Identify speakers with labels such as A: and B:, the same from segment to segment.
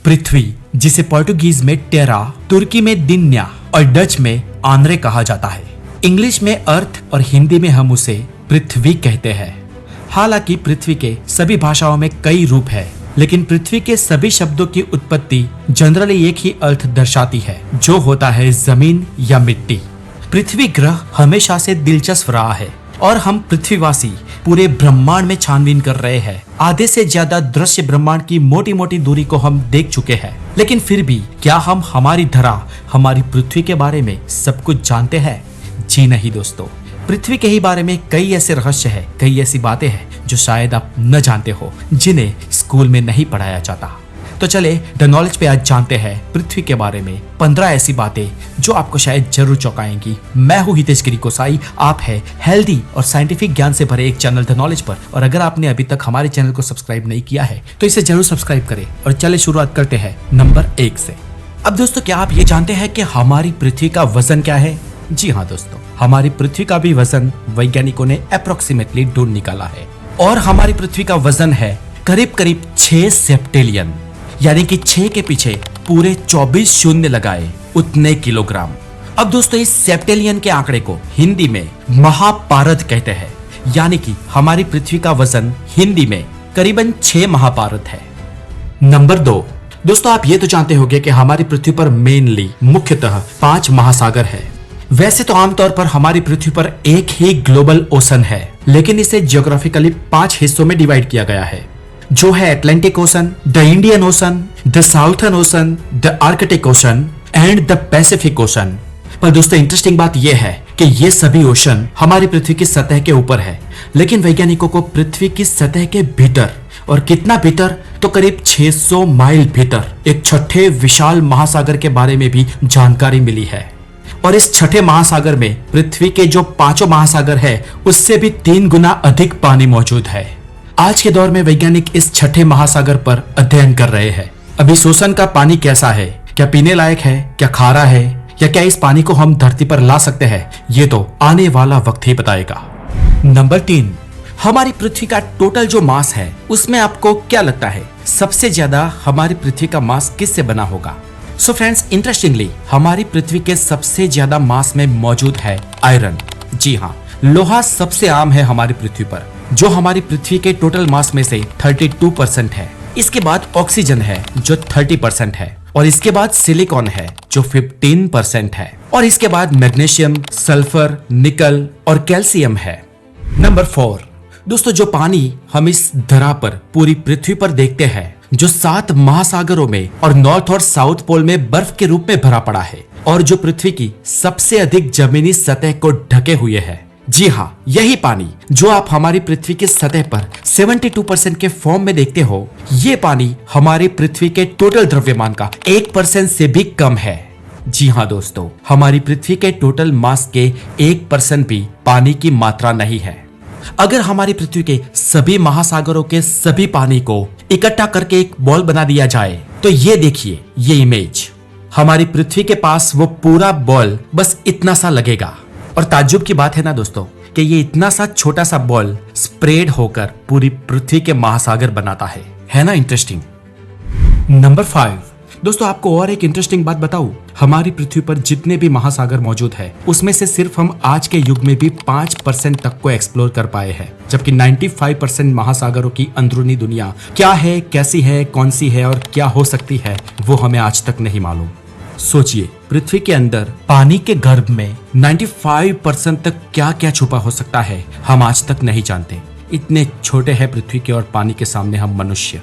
A: पृथ्वी, जिसे पोर्टुगीज में टेरा, तुर्की में दिन्या और डच में आंद्रे कहा जाता है। इंग्लिश में अर्थ और हिंदी में हम उसे पृथ्वी कहते हैं। हालांकि पृथ्वी के सभी भाषाओं में कई रूप है, लेकिन पृथ्वी के सभी शब्दों की उत्पत्ति जनरली एक ही अर्थ दर्शाती है, जो होता है जमीन या मिट्टी। पृथ्वी ग्रह हमेशा से दिलचस्प रहा है और हम पृथ्वीवासी पूरे ब्रह्मांड में छानबीन कर रहे हैं। आधे से ज्यादा दृश्य ब्रह्मांड की मोटी मोटी दूरी को हम देख चुके हैं, लेकिन फिर भी क्या हम हमारी धरा, हमारी पृथ्वी के बारे में सब कुछ जानते हैं? जी नहीं दोस्तों, पृथ्वी के ही बारे में कई ऐसे रहस्य हैं, कई ऐसी बातें हैं जो शायद आप न जानते हो, जिन्हें स्कूल में नहीं पढ़ाया जाता। तो चले द नॉलेज पे आज जानते हैं पृथ्वी के बारे में 15 ऐसी बातें जो आपको शायद जरूर चौंकाएंगी। मैं हूँ हितेश गिरी कोसाई, आप है हेल्दी और साइंटिफिक ज्ञान से भरे एक चैनल द नॉलेज पर। और अगर आपने अभी तक हमारे चैनल को सब्सक्राइब नहीं किया है तो इसे जरूर सब्सक्राइब करें। और चले शुरुआत करते हैं नंबर 1 से। अब दोस्तों, क्या आप ये जानते हैं कि हमारी पृथ्वी का वजन क्या है? जी हाँ दोस्तों, हमारी पृथ्वी का भी वजन वैज्ञानिकों ने अप्रोक्सीमेटली ढूंढ निकाला है और हमारी पृथ्वी का वजन है करीब करीब 6 सेप्टेलियन, यानी कि 6 के पीछे पूरे 24 शून्य लगाए उतने किलोग्राम। अब दोस्तों, इस सेप्टेलियन के आंकड़े को हिंदी में महापारद कहते हैं, यानी कि हमारी पृथ्वी का वजन हिंदी में करीबन 6 महापारद है। नंबर 2, दोस्तों आप ये तो जानते होंगे कि हमारी पृथ्वी पर मेनली मुख्यतः 5 महासागर है। वैसे तो आमतौर पर हमारी पृथ्वी पर एक ही ग्लोबल ओशन है, लेकिन इसे जियोग्राफिकली 5 हिस्सों में डिवाइड किया गया है, जो है Atlantic ocean, the Indian ocean, the southern ocean, the Arctic ocean and the Pacific ocean. पर दोस्तों इंटरेस्टिंग बात यह है कि ये सभी ओशन हमारी पृथ्वी की सतह के ऊपर है, लेकिन वैज्ञानिकों को पृथ्वी की सतह के भीतर, और कितना भीतर, तो करीब 600 माइल भीतर एक छठे विशाल महासागर के बारे में भी जानकारी मिली है। और इस छठे महासागर में पृथ्वी के जो 5 महासागर है उससे भी 3 गुना अधिक पानी मौजूद है। आज के दौर में वैज्ञानिक इस छठे महासागर पर अध्ययन कर रहे हैं। अभी इस ओशन का पानी कैसा है, क्या पीने लायक है, क्या खारा है, या क्या इस पानी को हम धरती पर ला सकते हैं, ये तो आने वाला वक्त ही बताएगा। नंबर 3, हमारी पृथ्वी का टोटल जो मास है उसमें आपको क्या लगता है सबसे ज्यादा हमारी पृथ्वी का मास किससे बना होगा? सो फ्रेंड्स, इंटरेस्टिंगली हमारी पृथ्वी के सबसे ज्यादा मास में मौजूद है आयरन। जी हाँ, लोहा सबसे आम है हमारी पृथ्वी पर, जो हमारी पृथ्वी के टोटल मास में से 32% है। इसके बाद ऑक्सीजन है जो 30% है, और इसके बाद सिलिकॉन है जो 15% है, और इसके बाद मैग्नीशियम, सल्फर, निकल और कैल्शियम है। नंबर 4, दोस्तों जो पानी हम इस धरा पर पूरी पृथ्वी पर देखते हैं, जो 7 महासागरों में और नॉर्थ और साउथ पोल में बर्फ के रूप में भरा पड़ा है, और जो पृथ्वी की सबसे अधिक जमीनी सतह को ढके हुए है। जी हाँ, यही पानी जो आप हमारी पृथ्वी की सतह पर 72% के फॉर्म में देखते हो, ये पानी हमारी पृथ्वी के टोटल द्रव्यमान का 1% से भी कम है। जी हाँ दोस्तों, हमारी पृथ्वी के टोटल मास के 1% भी पानी की मात्रा नहीं है। अगर हमारी पृथ्वी के सभी महासागरों के सभी पानी को इकट्ठा करके एक बॉल बना दिया जाए, तो ये देखिए, ये इमेज, हमारी पृथ्वी के पास वो पूरा बॉल बस इतना सा लगेगा। और ताज्जुब की बात है ना दोस्तों कि ये इतना सा छोटा सा बॉल स्प्रेड होकर पूरी पृथ्वी के महासागर बनाता है ना इंटरेस्टिंग। नंबर 5, दोस्तों आपको और एक इंटरेस्टिंग बात बताऊं, हमारी पृथ्वी पर जितने भी महासागर मौजूद है उसमें से सिर्फ हम आज के युग में भी 5% तक को एक्सप्लोर कर पाए हैं, जबकि 95% महासागरों की अंदरूनी दुनिया क्या है, कैसी है, कौन सी है और क्या हो सकती है, वो हमें आज तक नहीं मालूम। सोचिए, पृथ्वी के अंदर पानी के गर्भ में 95% तक क्या क्या छुपा हो सकता है, हम आज तक नहीं जानते। इतने छोटे हैं पृथ्वी के और पानी के सामने हम मनुष्य।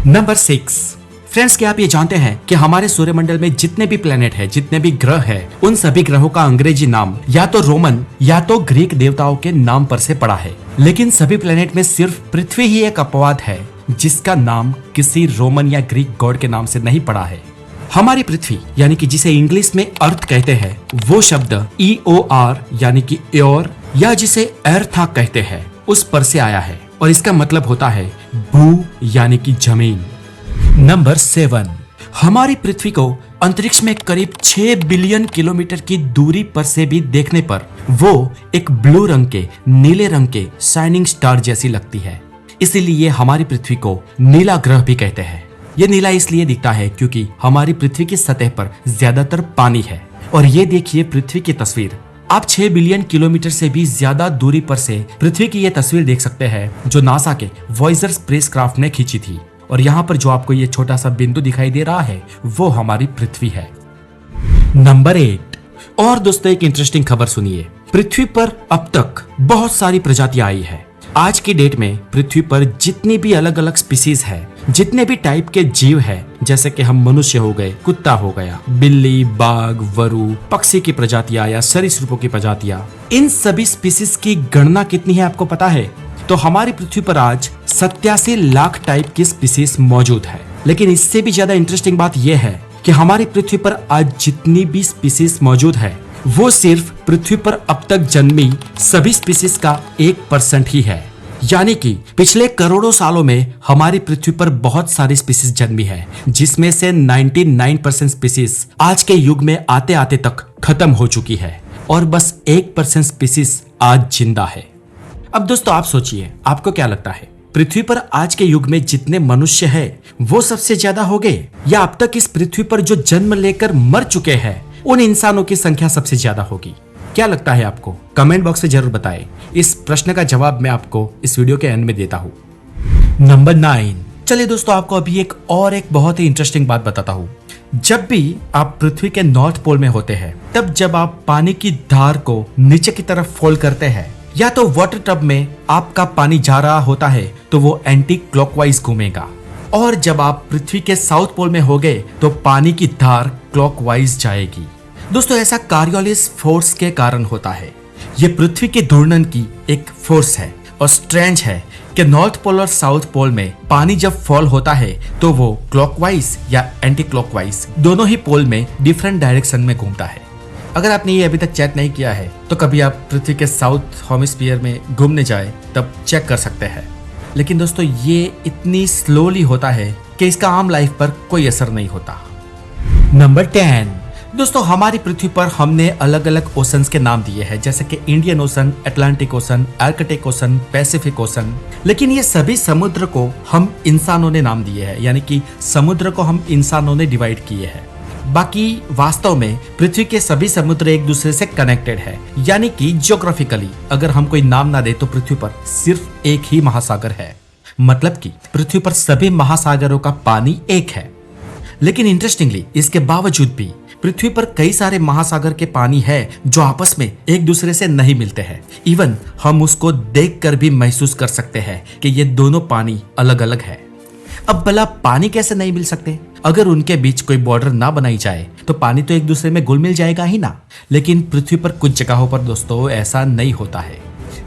A: नंबर 6, फ्रेंड्स क्या आप ये जानते हैं कि हमारे सूर्यमंडल में जितने भी प्लेनेट है, जितने भी ग्रह है, उन सभी ग्रहों का अंग्रेजी नाम या तो रोमन या तो ग्रीक देवताओं के नाम पर से पड़ा है, लेकिन सभी प्लेनेट में सिर्फ पृथ्वी ही एक अपवाद है जिसका नाम किसी रोमन या ग्रीक गॉड के नाम से नहीं पड़ा है। हमारी पृथ्वी, यानी कि जिसे इंग्लिश में अर्थ कहते हैं, वो शब्द EOR यानी कि एयर, या जिसे एर्था कहते हैं, उस पर से आया है, और इसका मतलब होता है भू यानी कि जमीन। नंबर 7, हमारी पृथ्वी को अंतरिक्ष में करीब 6 बिलियन किलोमीटर की दूरी पर से भी देखने पर वो एक ब्लू रंग के, नीले रंग के शाइनिंग स्टार जैसी लगती है। इसीलिए हमारी पृथ्वी को नीला ग्रह भी कहते हैं। ये नीला इसलिए दिखता है क्योंकि हमारी पृथ्वी की सतह पर ज्यादातर पानी है। और ये देखिए पृथ्वी की तस्वीर। आप 6 बिलियन किलोमीटर से भी ज्यादा दूरी पर से पृथ्वी की ये तस्वीर देख सकते हैं जो नासा के वॉयेजर स्पेसक्राफ्ट ने खींची थी। और यहाँ पर जो आपको ये छोटा सा बिंदु दिखाई दे रहा है वो हमारी पृथ्वी है। नंबर 8। और दोस्तों एक इंटरेस्टिंग खबर सुनिए। पृथ्वी पर अब तक बहुत सारी प्रजातियां आई है। आज की डेट में पृथ्वी पर जितनी भी अलग अलग स्पीसीज है, जितने भी टाइप के जीव है, जैसे कि हम मनुष्य हो गए, कुत्ता हो गया, बिल्ली, बाघ, वरु, पक्षी की प्रजातियां या सरीसृपों की प्रजातियां, इन सभी स्पीसीज की गणना कितनी है आपको पता है? तो हमारी पृथ्वी पर आज 87 लाख टाइप की स्पीसीज मौजूद है। लेकिन इससे भी ज्यादा इंटरेस्टिंग बात यह है कि हमारी पृथ्वी पर आज जितनी भी स्पीसीज मौजूद है वो सिर्फ पृथ्वी पर अब तक जन्मी सभी स्पीसीज का 1% ही है। यानी कि पिछले करोड़ों सालों में हमारी पृथ्वी पर बहुत सारी स्पीसीज जन्मी है, जिसमें से 99% स्पीसीज आज के युग में आते आते तक खत्म हो चुकी है और बस 1% स्पीसीज आज जिंदा है। अब दोस्तों आप सोचिए, आपको क्या लगता है पृथ्वी पर आज के युग में जितने मनुष्य है वो सबसे ज्यादा हो गए, या अब तक इस पृथ्वी पर जो जन्म लेकर मर चुके हैं उन इंसानों की संख्या सबसे ज्यादा होगी? क्या लगता है आपको? कमेंट बॉक्स में जरूर बताएं। इस प्रश्न का जवाब मैं आपको इस वीडियो के एंड में देता हूँ। नंबर 9। चलिए दोस्तों आपको अभी एक बहुत ही इंटरेस्टिंग बात बताता हूँ। जब भी आप पृथ्वी के नॉर्थ पोल में होते हैं, तब जब आप पानी की धार को नीचे की तरफ फोल्ड करते हैं या तो वाटर टब में आपका पानी जा रहा होता है तो वो एंटी क्लॉकवाइज घूमेगा, और जब आप पृथ्वी के साउथ पोल में हो गए तो पानी की धार क्लॉकवाइज जाएगी। दोस्तों ऐसा कार्योलिस फोर्स के कारण होता है। ये पृथ्वी के घूर्णन की एक फोर्स है और स्ट्रेंज है कि नॉर्थ पोल और साउथ पोल में पानी जब फॉल होता है तो वो क्लॉकवाइज या एंटी क्लॉकवाइज दोनों ही पोल में डिफरेंट डायरेक्शन में घूमता है। अगर आपने ये अभी तक चेक नहीं किया है तो कभी आप पृथ्वी के साउथ हेमिस्फीयर में घूमने जाए तब चेक कर सकते हैं। लेकिन दोस्तों ये इतनी स्लोली होता है कि इसका आम लाइफ पर कोई असर नहीं होता। नंबर 10। दोस्तों हमारी पृथ्वी पर हमने अलग अलग ओशंस के नाम दिए हैं, जैसे कि Indian ocean, Atlantic ocean, Arctic ocean, Pacific ocean. लेकिन ये सभी समुद्र को हम इंसानों ने नाम दिए हैं, यानी कि समुद्र को हम इंसानों ने डिवाइड किए हैं। बाकी वास्तव में पृथ्वी के सभी समुद्र एक दूसरे से कनेक्टेड है, यानी कि ज्योग्राफिकली अगर हम कोई नाम ना दे तो पृथ्वी पर सिर्फ एक ही महासागर है। मतलब कि पृथ्वी पर सभी महासागरों का पानी एक है। लेकिन इंटरेस्टिंगली इसके बावजूद भी पृथ्वी पर कई सारे महासागर के पानी है जो आपस में एक दूसरे से नहीं मिलते हैं। इवन हम उसको देखकर भी महसूस कर सकते हैं कि ये दोनों पानी अलग अलग है। अब भला पानी कैसे नहीं मिल सकते? अगर उनके बीच कोई बॉर्डर ना बनाई जाए तो पानी तो एक दूसरे में घुल मिल जाएगा ही ना। लेकिन पृथ्वी पर कुछ जगहों पर दोस्तों ऐसा नहीं होता है,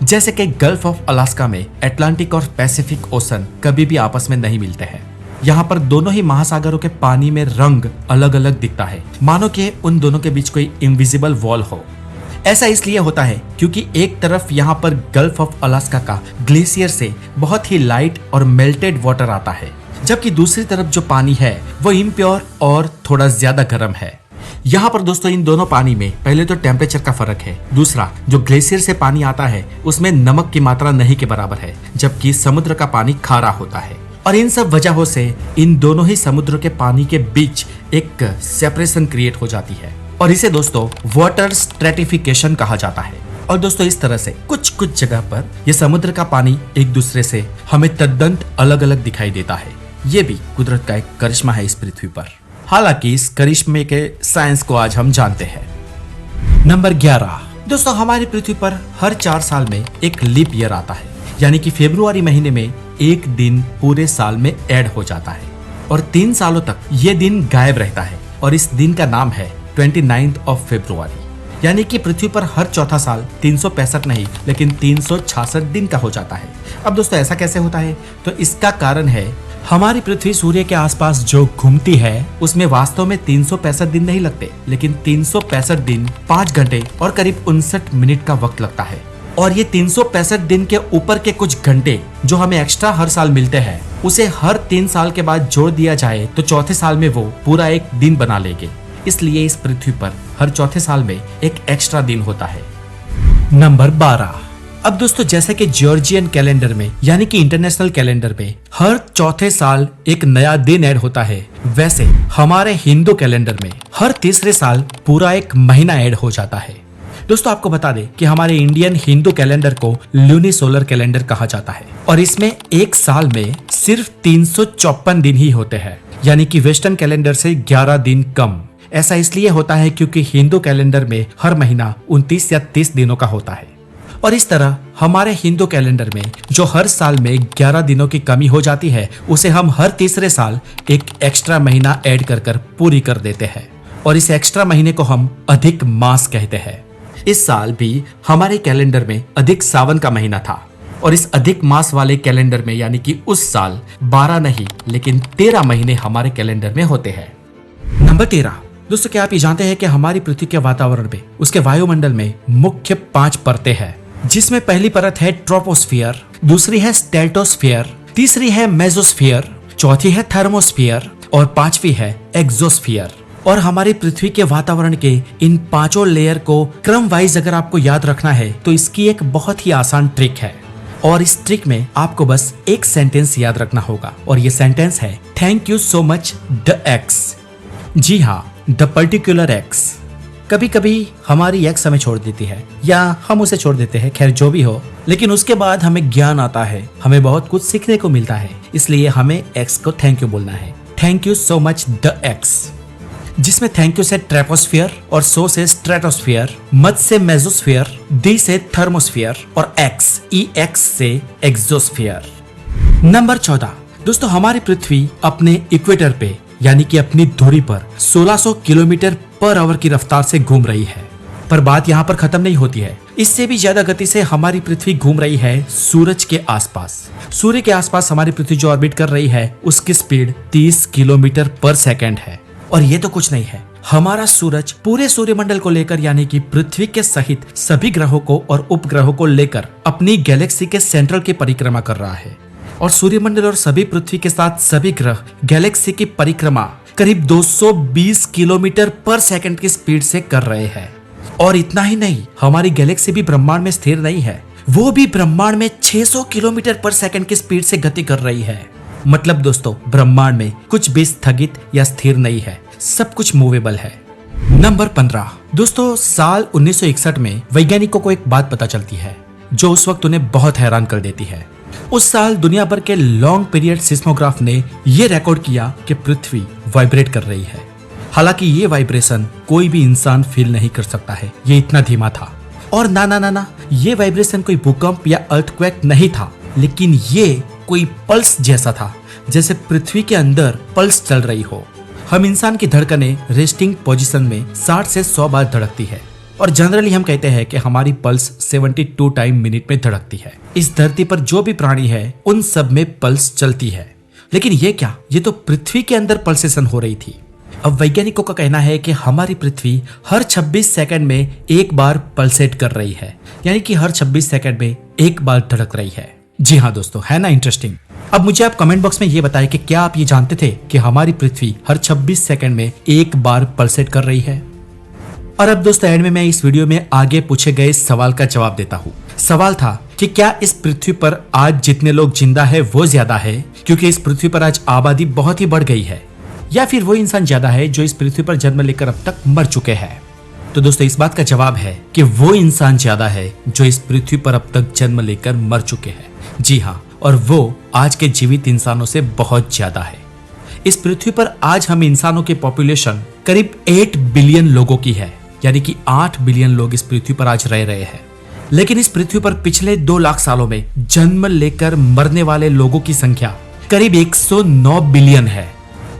A: जैसे कि गल्फ ऑफ अलास्का में अटलांटिक और पैसिफिक ओशन कभी भी आपस में नहीं मिलते हैं। यहाँ पर दोनों ही महासागरों के पानी में रंग अलग अलग दिखता है, मानो कि उन दोनों के बीच कोई इनविजिबल वॉल हो। ऐसा इसलिए होता है क्योंकि एक तरफ यहाँ पर गल्फ ऑफ अलास्का का ग्लेशियर से बहुत ही लाइट और मेल्टेड वाटर आता है, जबकि दूसरी तरफ जो पानी है वो इम्प्योर और थोड़ा ज्यादा गर्म है। यहाँ पर दोस्तों इन दोनों पानी में पहले तो टेम्परेचर का फर्क है, दूसरा जो ग्लेशियर से पानी आता है उसमें नमक की मात्रा नहीं के बराबर है, जबकि समुद्र का पानी खारा होता है। और इन सब वजहों से इन दोनों ही समुद्र के पानी के बीच एक सेपरेशन क्रिएट हो जाती है और इसे दोस्तों वाटर स्ट्रेटिफिकेशन कहा जाता है। और दोस्तों इस तरह से कुछ जगह पर यह समुद्र का पानी एक दूसरे से हमें तद्दन अलग अलग दिखाई देता है। ये भी कुदरत का एक करिश्मा है इस पृथ्वी पर। हालांकि इस करिश्मे के साइंस को आज हम जानते हैं। नंबर 11। दोस्तों हमारी पृथ्वी पर हर 4 साल में एक लीप ईयर आता है, यानी कि फरवरी महीने में एक दिन पूरे साल में ऐड हो जाता है और 3 सालों तक ये दिन गायब रहता है। और इस दिन का नाम है 29 फरवरी, यानी कि पृथ्वी पर हर चौथा साल 365 नहीं लेकिन 366 दिन का हो जाता है। अब दोस्तों ऐसा कैसे होता है? तो इसका कारण है हमारी पृथ्वी सूर्य के आसपास जो घूमती है उसमें वास्तव में 365 दिन नहीं लगते, लेकिन 365 दिन 5 घंटे और करीब 59 मिनट का वक्त लगता है। और ये 365 दिन के ऊपर के कुछ घंटे जो हमें एक्स्ट्रा हर साल मिलते हैं उसे हर 3 साल के बाद जोड़ दिया जाए तो चौथे साल में वो पूरा एक दिन बना लेंगे। इसलिए इस पृथ्वी पर हर चौथे साल में एक एक्स्ट्रा दिन होता है। नंबर 12। अब दोस्तों जैसे कि जॉर्जियन कैलेंडर में यानी कि इंटरनेशनल कैलेंडर में हर चौथे साल एक नया दिन ऐड होता है, वैसे हमारे हिंदू कैलेंडर में हर तीसरे साल पूरा एक महीना ऐड हो जाता है। दोस्तों आपको बता दें कि हमारे इंडियन हिंदू कैलेंडर को लूनिसोलर कैलेंडर कहा जाता है और इसमें एक साल में सिर्फ 354 दिन ही होते हैं, यानी कि वेस्टर्न कैलेंडर से 11 दिन कम। ऐसा इसलिए होता है क्योंकि हिंदू कैलेंडर में हर महीना 29 या 30 दिनों का होता है और इस तरह हमारे हिंदू कैलेंडर में जो हर साल में 11 दिनों की कमी हो जाती है उसे हम हर तीसरे साल एक एक्स्ट्रा महीना ऐड कर पूरी कर देते हैं और इस एक्स्ट्रा महीने को हम अधिक मास कहते हैं। इस साल भी हमारे कैलेंडर में अधिक सावन का महीना था और इस अधिक मास वाले कैलेंडर में यानी कि उस साल 12 नहीं लेकिन 13 महीने हमारे कैलेंडर में होते हैं। नंबर 13 दोस्तों, क्या आप ये जानते हैं कि हमारी पृथ्वी के वातावरण में उसके वायुमंडल में मुख्य 5 परतें हैं, जिसमें पहली परत है ट्रोपोस्फियर, दूसरी है स्ट्रेटोस्फियर, तीसरी है मेसोस्फियर, चौथी है थर्मोस्फियर और पांचवी है एक्सोस्फियर। और हमारी पृथ्वी के वातावरण के इन 5 लेयर को क्रम वाइज अगर आपको याद रखना है तो इसकी एक बहुत ही आसान ट्रिक है और इस ट्रिक में आपको बस एक सेंटेंस याद रखना होगा और ये सेंटेंस है thank you so much the X. जी हाँ, द पर्टिकुलर एक्स। कभी कभी हमारी एक्स हमें छोड़ देती है या हम उसे छोड़ देते हैं, खैर जो भी हो, लेकिन उसके बाद हमें ज्ञान आता है, हमें बहुत कुछ सीखने को मिलता है, इसलिए हमें एक्स को थैंक यू बोलना है। Thank you so much the x, जिसमें थैंक यू से ट्रोपोस्फियर और सो से स्ट्रेटोस्फियर, मच से मेसोस्फियर, डी से थर्मोस्फियर और एक्स EX से एक्सोस्फियर। नंबर 14 दोस्तों, हमारी पृथ्वी अपने इक्वेटर पे यानी कि अपनी धुरी पर 1600 किलोमीटर पर आवर की रफ्तार से घूम रही है। पर बात यहाँ पर खत्म नहीं होती है, इससे भी ज्यादा गति से हमारी पृथ्वी घूम रही है सूरज के आसपास। सूर्य के आसपास हमारी पृथ्वी जो ऑर्बिट कर रही है उसकी स्पीड 30 किलोमीटर पर सेकेंड है। और ये तो कुछ नहीं है, हमारा सूरज पूरे सूर्यमंडल को लेकर यानी कि पृथ्वी के सहित सभी ग्रहों को और उपग्रहों को लेकर अपनी गैलेक्सी के सेंट्रल की परिक्रमा कर रहा है और सूर्यमंडल और सभी पृथ्वी के साथ सभी ग्रह गैलेक्सी की परिक्रमा करीब 220 किलोमीटर पर सेकंड की स्पीड से कर रहे हैं। और इतना ही नहीं, हमारी गैलेक्सी भी ब्रह्मांड में स्थिर नहीं है, वो भी ब्रह्मांड में 600 किलोमीटर पर सेकंड की स्पीड से गति कर रही है। मतलब दोस्तों, ब्रह्मांड में कुछ भी स्थगित या स्थिर नहीं है, सब कुछ मूवेबल है। नंबर 15 दोस्तों, साल 1961 में वैज्ञानिकों को एक बात पता चलती है जो उस वक्त उन्हें बहुत हैरान कर देती है। उस साल दुनिया भर के लॉन्ग पीरियड सिस्मोग्राफ ने यह रिकॉर्ड किया कि पृथ्वी वाइब्रेट कर रही है। हालांकि ये वाइब्रेशन कोई भी इंसान फील नहीं कर सकता है, ये इतना धीमा था। और ना, ये वाइब्रेशन कोई भूकंप या अर्थक्वेक नहीं था, लेकिन ये कोई पल्स जैसा था, जैसे पृथ्वी के अंदर पल्स चल रही हो। हम इंसान की धड़कनें रेस्टिंग पोजीशन में 60 से 100 बार धड़कती है और जनरली हम कहते हैं कि हमारी पल्स 72 टाइम मिनट में धड़कती है। इस धरती पर जो भी प्राणी है उन सब में पल्स चलती है, लेकिन ये क्या, ये तो पृथ्वी के अंदर पल्सेशन हो रही थी। अब वैज्ञानिकों का कहना है कि हमारी पृथ्वी हर 26 सेकंड में एक बार पल्सेट कर रही है, यानी कि हर 26 सेकंड में एक बार धड़क रही है। जी हाँ दोस्तों, है ना इंटरेस्टिंग। अब मुझे आप कमेंट बॉक्स में ये बताएं कि क्या आप ये जानते थे कि हमारी पृथ्वी हर 26 सेकंड में एक बार पल्सेट कर रही है। और अब दोस्तों एंड में मैं इस वीडियो में आगे पूछे गए सवाल का जवाब देता हूँ। सवाल था कि क्या इस पृथ्वी पर आज जितने लोग जिंदा है वो ज्यादा है क्योंकि इस पृथ्वी पर आज आबादी बहुत ही बढ़ गई है, या फिर वो इंसान ज्यादा है जो इस पृथ्वी पर जन्म लेकर अब तक मर चुके हैं। तो दोस्तों इस बात का जवाब है कि वो इंसान ज्यादा है जो इस पृथ्वी पर अब तक जन्म लेकर मर चुके हैं। जी हाँ, और वो आज के जीवित इंसानों से बहुत ज्यादा है। इस पृथ्वी पर आज हम इंसानों की पॉपुलेशन करीब 8 बिलियन लोगों की है, यानी कि 8 बिलियन लोग इस पृथ्वी पर आज रह रहे हैं। लेकिन इस पृथ्वी पर पिछले 2 लाख सालों में जन्म लेकर मरने वाले लोगों की संख्या करीब 109 बिलियन है।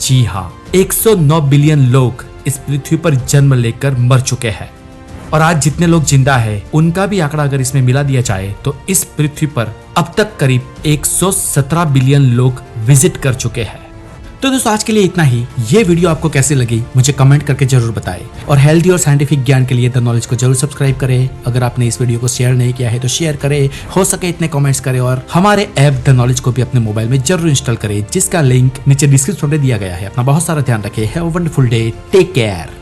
A: जी हाँ, 109 बिलियन लोग इस पृथ्वी पर जन्म लेकर मर चुके हैं। और आज जितने लोग जिंदा है उनका भी आंकड़ा अगर इसमें मिला दिया जाए तो इस पृथ्वी पर अब तक करीब 117 बिलियन लोग विजिट कर चुके हैं। तो दोस्तों आज के लिए इतना ही। ये वीडियो आपको कैसी लगी मुझे कमेंट करके जरूर बताएं और हेल्दी और साइंटिफिक ज्ञान के लिए द नॉलेज को जरूर सब्सक्राइब करें। अगर आपने इस वीडियो को शेयर नहीं किया है तो शेयर करें, हो सके इतने कमेंट्स करें और हमारे ऐप द नॉलेज को भी अपने मोबाइल में जरूर इंस्टॉल करें, जिसका लिंक नीचे डिस्क्रिप्शन में दिया गया है। अपना बहुत सारा ध्यान रखें। Have a wonderful day, take care.